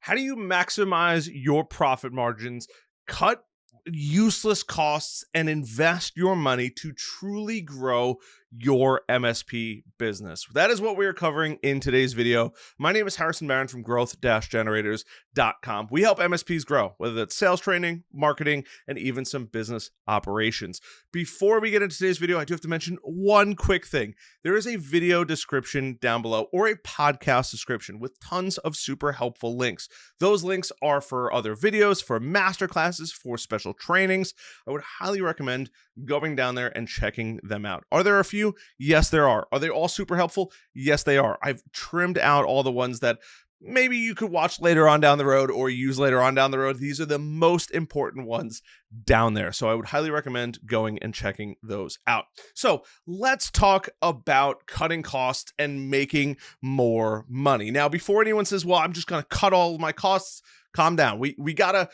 How do you maximize your profit margins, cut useless costs, and invest your money to truly grow your MSP business? That is what we are covering in today's video. My name is Harrison Barron from growth-generators.com. We help MSPs grow, whether that's sales training, marketing, and even some business operations. Before we get into today's video, I do have to mention one quick thing. There is a video description down below, or a podcast description with tons of super helpful links. Those links are for other videos, for masterclasses, for special trainings. I would highly recommend going down there and checking them out. Are there a few? Yes, there are. Are they all super helpful? Yes, they are. I've trimmed out all the ones that maybe you could watch later on down the road or use later on down the road. These are the most important ones down there. So I would highly recommend going and checking those out. So let's talk about cutting costs and making more money. Now, before anyone says, well, I'm just going to cut all of my costs, calm down. We're going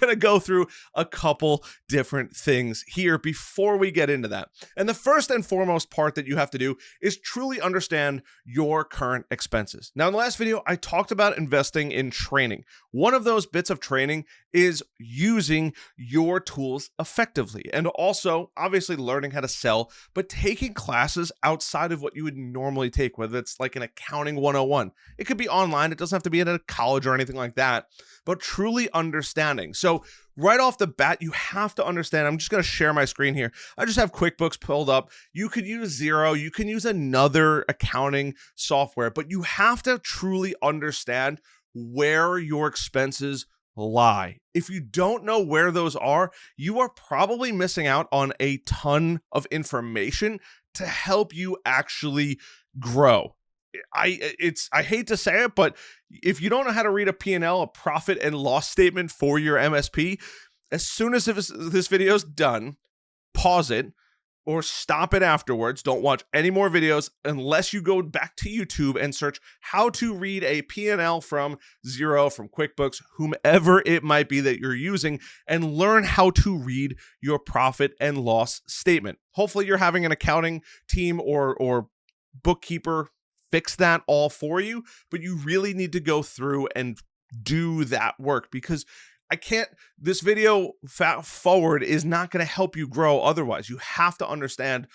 to go through a couple different things here before we get into that. And the first and foremost part that you have to do is truly understand your current expenses. Now, in the last video, I talked about investing in training. One of those bits of training is using your tools effectively, and also obviously learning how to sell, but taking classes outside of what you would normally take, whether it's like an accounting 101. It could be online. It doesn't have to be at a college or anything like that, but truly understanding. So right off the bat, you have to understand. I'm just going to share my screen here. I just have QuickBooks pulled up. You could use Xero. You can use another accounting software, but you have to truly understand where your expenses lie. If you don't know where those are, you are probably missing out on a ton of information to help you actually grow. I hate to say it, but if you don't know how to read a P&L, a profit and loss statement for your MSP, as soon as this video is done, pause it or stop it afterwards. Don't watch any more videos unless you go back to YouTube and search how to read a P&L from Xero, from QuickBooks, whomever it might be that you're using, and learn how to read your profit and loss statement. Hopefully you're having an accounting team or bookkeeper fix that all for you, but you really need to go through and do that work, because this video forward is not going to help you grow otherwise. You have to understand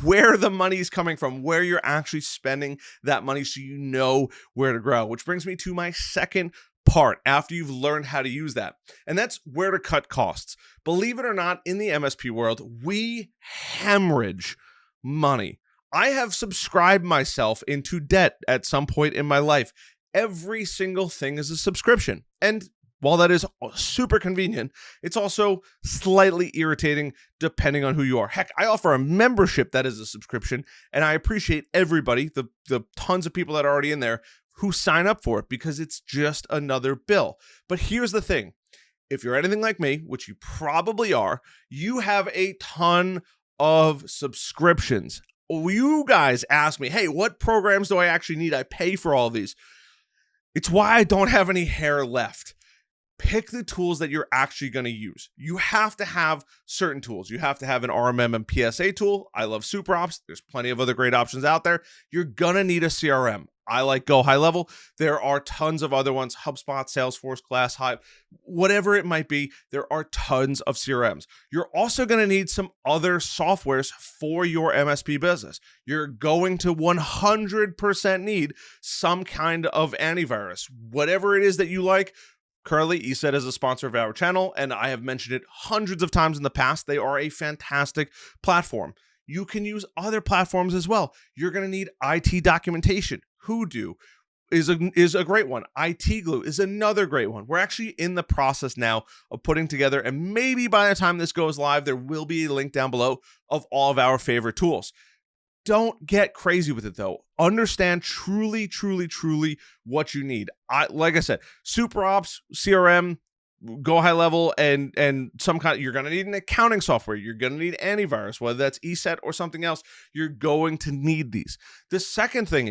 where the money is coming from, where you're actually spending that money, so you know where to grow, which brings me to my second part after you've learned how to use that. And that's where to cut costs. Believe it or not, in the MSP world, we hemorrhage money. I have subscribed myself into debt at some point in my life. Every single thing is a subscription. And while that is super convenient, it's also slightly irritating depending on who you are. Heck, I offer a membership that is a subscription, and I appreciate everybody, the tons of people that are already in there who sign up for it, because it's just another bill. But here's the thing. If you're anything like me, which you probably are, you have a ton of subscriptions. You guys ask me, hey, what programs do I actually need? I pay for all of these. It's why I don't have any hair left. Pick the tools that you're actually going to use. You have to have certain tools. You have to have an RMM and PSA tool. I love SuperOps. There's plenty of other great options out there. You're going to need a CRM. I like Go High Level. There are tons of other ones, HubSpot, Salesforce, ClassHive, whatever it might be. There are tons of CRMs. You're also going to need some other softwares for your MSP business. You're going to 100% need some kind of antivirus, whatever it is that you like. Currently, ESET is a sponsor of our channel, and I have mentioned it hundreds of times in the past. They are a fantastic platform. You can use other platforms as well. You're going to need IT documentation. Hoodoo is a great one. IT Glue is another great one. We're actually in the process now of putting together, and maybe by the time this goes live, there will be a link down below of all of our favorite tools. Don't get crazy with it though. Understand truly what you need. Like I said, SuperOps, CRM, Go High Level, and some kind. You're going to need an accounting software. You're going to need antivirus, whether that's ESET or something else. You're going to need these. The second thing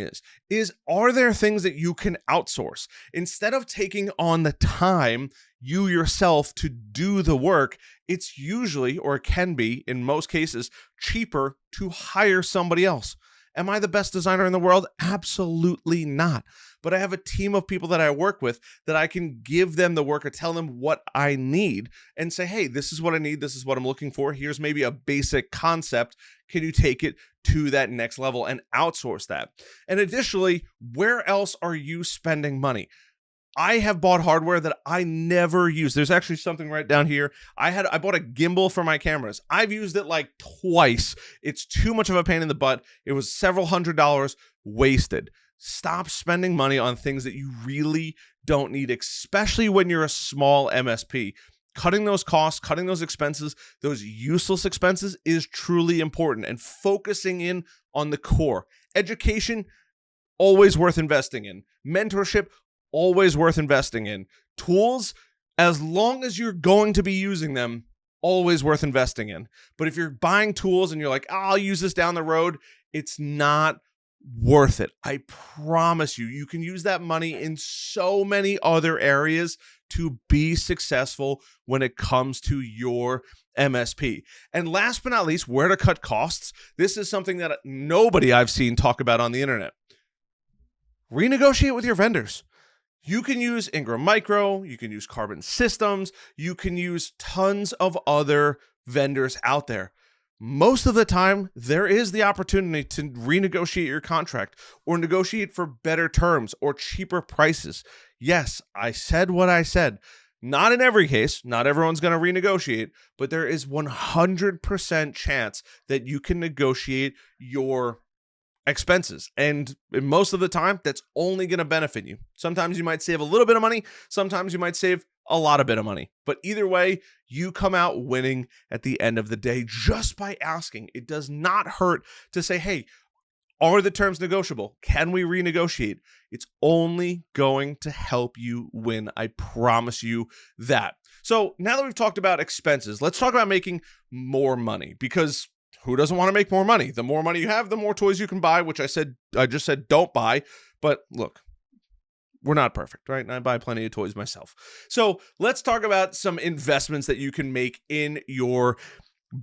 is are there things that you can outsource instead of taking on the time you yourself to do the work? It's usually, or it can be in most cases, cheaper to hire somebody else. Am I the best designer in the world? Absolutely not. but I have a team of people that I work with that I can give them the work or tell them what I need and say, hey, this is what I need. This is what I'm looking for. Here's maybe a basic concept. Can you take it to that next level and outsource that? And additionally, where else are you spending money? I have bought hardware that I never use. There's actually something right down here. I bought a gimbal for my cameras. I've used it like twice. It's too much of a pain in the butt. It was several $100s wasted. Stop spending money on things that you really don't need, especially when you're a small MSP. Cutting those costs, cutting those expenses, those useless expenses is truly important, and focusing in on the core. Education, always worth investing in. Mentorship, always worth investing in. Tools, as long as you're going to be using them, always worth investing in. But if you're buying tools and you're like, I'll use this down the road, it's not worth it. I promise you, you can use that money in so many other areas to be successful when it comes to your MSP. And last but not least, where to cut costs. This is something that nobody I've seen talk about on the internet. Renegotiate with your vendors. You can use Ingram Micro, you can use Carbon Systems, you can use tons of other vendors out there. Most of the time, there is the opportunity to renegotiate your contract or negotiate for better terms or cheaper prices. Yes, I said what I said. Not in every case, not everyone's going to renegotiate, but there is 100% chance that you can negotiate your expenses. And most of the time, that's only going to benefit you. Sometimes you might save a little bit of money. Sometimes you might save a lot of bit of money. But either way, you come out winning at the end of the day just by asking. It does not hurt to say, hey, are the terms negotiable? Can we renegotiate? It's only going to help you win. I promise you that. So now that we've talked about expenses, let's talk about making more money, because who doesn't want to make more money? The more money you have, the more toys you can buy, which I just said don't buy. But look, we're not perfect, right? And I buy plenty of toys myself. So let's talk about some investments that you can make in your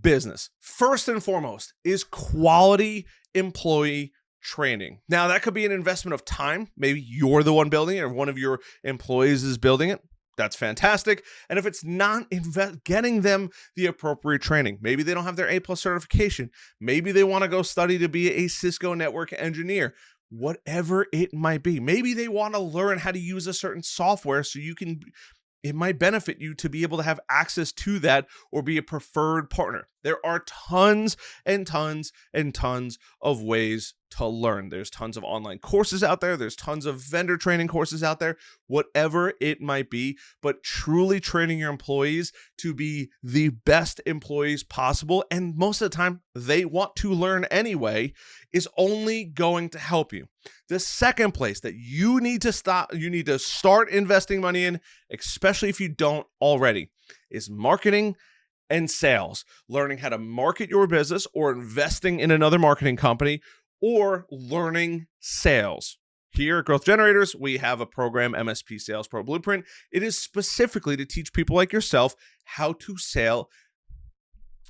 business. First and foremost is quality employee training. Now, that could be an investment of time. Maybe you're the one building it or one of your employees is building it. That's fantastic. And if it's not getting them the appropriate training, maybe they don't have their A+ certification. Maybe they want to go study to be a Cisco network engineer, whatever it might be. Maybe they want to learn how to use a certain software so it might benefit you to be able to have access to that or be a preferred partner. There are tons and tons and tons of ways to learn. There's tons of online courses out there. There's tons of vendor training courses out there, whatever it might be. But truly training your employees to be the best employees possible, and most of the time they want to learn anyway, is only going to help you. The second place that you need to start investing money in, especially if you don't already, is marketing and sales. Learning how to market your business or investing in another marketing company or learning sales. Here at Growth Generators, we have a program, MSP Sales Pro Blueprint. It is specifically to teach people like yourself how to sell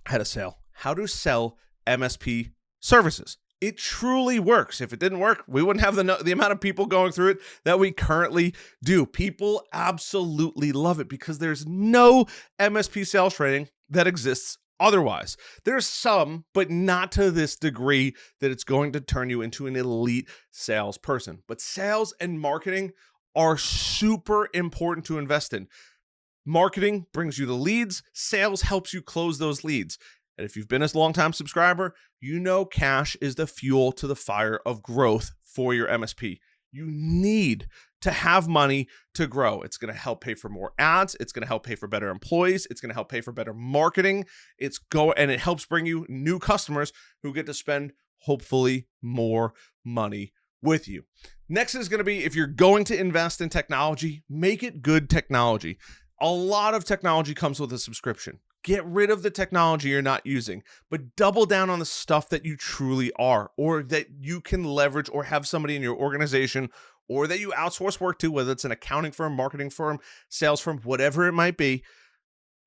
MSP services. It truly works. If it didn't work, we wouldn't have the amount of people going through it that we currently do. People absolutely love it because there's no MSP sales training that exists otherwise. There's some, but not to this degree that it's going to turn you into an elite salesperson. But sales and marketing are super important to invest in. Marketing brings you the leads. Sales helps you close those leads. And if you've been a long-time subscriber, you know cash is the fuel to the fire of growth for your MSP. You need to have money to grow. It's going to help pay for more ads. It's going to help pay for better employees. It's going to help pay for better marketing. And it helps bring you new customers who get to spend hopefully more money with you. Next is going to be, if you're going to invest in technology, make it good technology. A lot of technology comes with a subscription. Get rid of the technology you're not using, but double down on the stuff that you truly are, or that you can leverage or have somebody in your organization, or that you outsource work to, whether it's an accounting firm, marketing firm, sales firm, whatever it might be.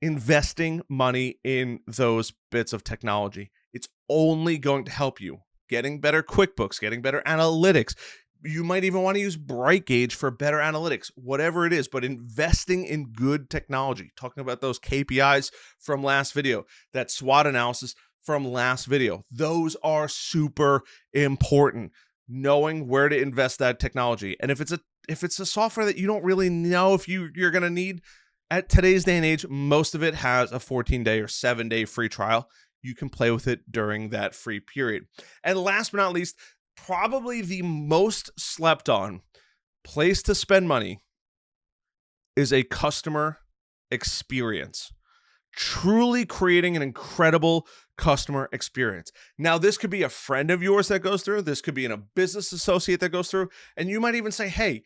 Investing money in those bits of technology. It's only going to help you. Getting better QuickBooks, getting better analytics, You might even want to use Bright Gauge for better analytics, whatever it is, but investing in good technology, talking about those KPIs from last video, that SWOT analysis from last video. Those are super important, knowing where to invest that technology. And if it's a software that you don't really know if you're going to need at today's day and age, most of it has a 14-day or 7-day free trial. You can play with it during that free period. And last but not least, probably the most slept on place to spend money is a customer experience. Truly creating an incredible customer experience. Now, this could be a friend of yours that goes through, this could be a business associate that goes through, and you might even say, hey,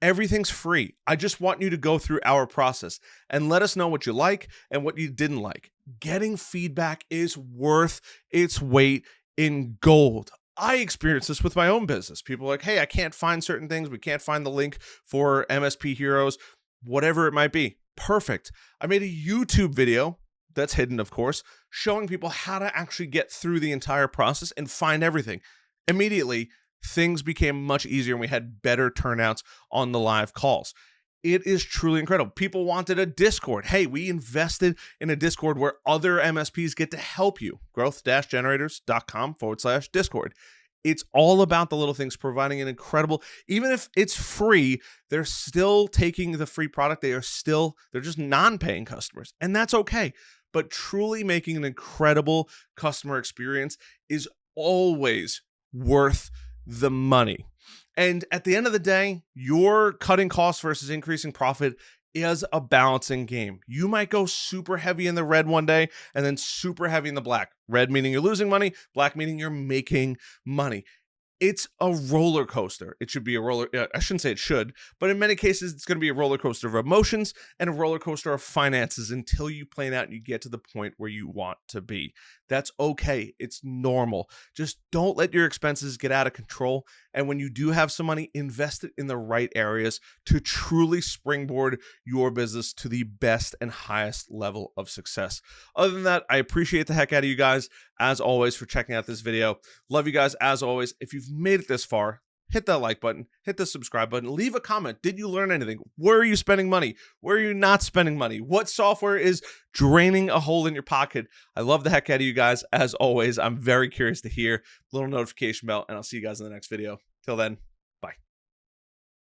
everything's free. I just want you to go through our process and let us know what you like and what you didn't like. Getting feedback is worth its weight in gold. I experienced this with my own business. People are like, hey, I can't find certain things. We can't find the link for MSP Heroes, whatever it might be. Perfect. I made a YouTube video that's hidden, of course, showing people how to actually get through the entire process and find everything. Immediately, things became much easier and we had better turnouts on the live calls. It is truly incredible. People wanted a Discord. Hey, we invested in a Discord where other MSPs get to help you. growth-generators.com/Discord. It's all about the little things, providing an incredible, even if it's free, they're still taking the free product. They're just non-paying customers, and that's okay. But truly making an incredible customer experience is always worth the money. And at the end of the day, your cutting costs versus increasing profit is a balancing game. You might go super heavy in the red one day and then super heavy in the black. Red meaning you're losing money, black meaning you're making money. It's a roller coaster. It should be I shouldn't say it should, but in many cases, it's going to be a roller coaster of emotions and a roller coaster of finances until you plan out and you get to the point where you want to be. That's okay. It's normal. Just don't let your expenses get out of control. And when you do have some money, invest it in the right areas to truly springboard your business to the best and highest level of success. Other than that, I appreciate the heck out of you guys, as always, for checking out this video. Love you guys, as always. If you've made it this far, hit that like button, hit the subscribe button, leave a comment. Did you learn anything? Where are you spending money? Where are you not spending money? What software is draining a hole in your pocket? I love the heck out of you guys. As always, I'm very curious to hear. Little notification bell, and I'll see you guys in the next video. Till then.